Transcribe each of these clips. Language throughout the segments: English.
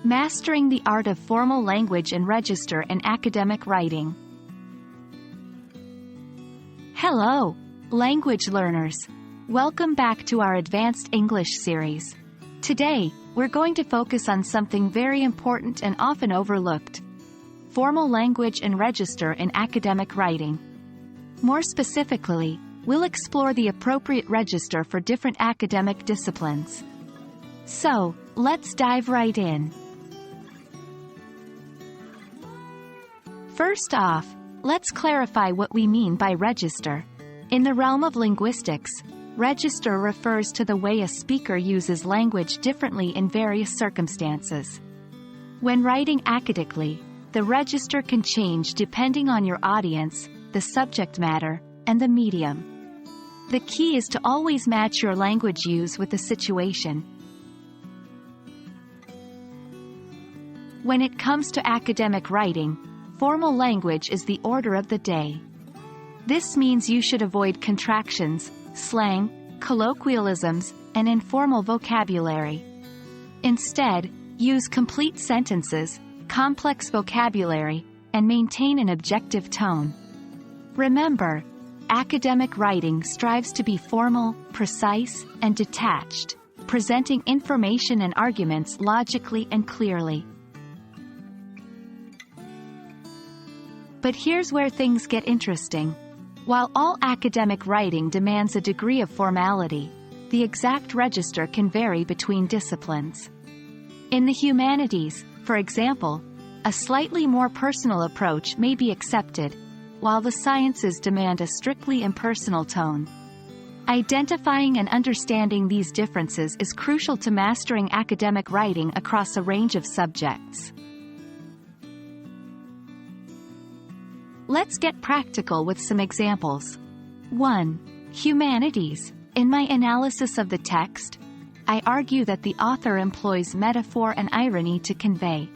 Mastering the art of formal language and register in academic writing. Hello, language learners. Welcome back to our Advanced English series. Today, we're going to focus on something very important and often overlooked: formal language and register in academic writing. More specifically, we'll explore the appropriate register for different academic disciplines. So, let's dive right in. First off, let's clarify what we mean by register. In the realm of linguistics, register refers to the way a speaker uses language differently in various circumstances. When writing academically, the register can change depending on your audience, the subject matter, and the medium. The key is to always match your language use with the situation. When it comes to academic writing, formal language is the order of the day. This means you should avoid contractions, slang, colloquialisms, and informal vocabulary. Instead, use complete sentences, complex vocabulary, and maintain an objective tone. Remember, academic writing strives to be formal, precise, and detached, presenting information and arguments logically and clearly. But here's where things get interesting. While all academic writing demands a degree of formality, the exact register can vary between disciplines. In the humanities, for example, a slightly more personal approach may be accepted, while the sciences demand a strictly impersonal tone. Identifying and understanding these differences is crucial to mastering academic writing across a range of subjects. Let's get practical with some examples. 1. Humanities. In my analysis of the text, I argue that the author employs metaphor and irony to convey.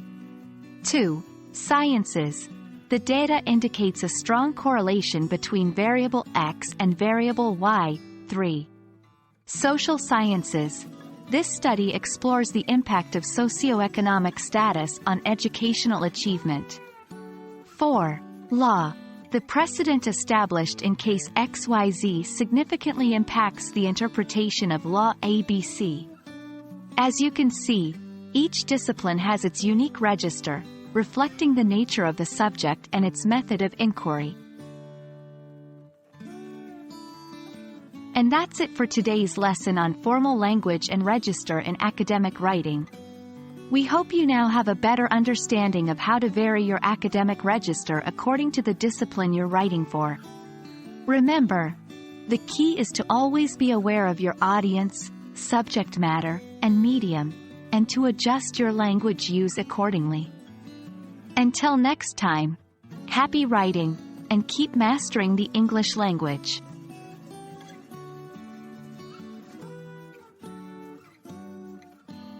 2. Sciences. The data indicates a strong correlation between variable X and variable Y. 3. Social sciences. This study explores the impact of socioeconomic status on educational achievement. 4. Law. The precedent established in case XYZ significantly impacts the interpretation of law ABC. As you can see, each discipline has its unique register, reflecting the nature of the subject and its method of inquiry. And that's it for today's lesson on formal language and register in academic writing. We hope you now have a better understanding of how to vary your academic register according to the discipline you're writing for. Remember, the key is to always be aware of your audience, subject matter, and medium, and to adjust your language use accordingly. Until next time, happy writing, and keep mastering the English language.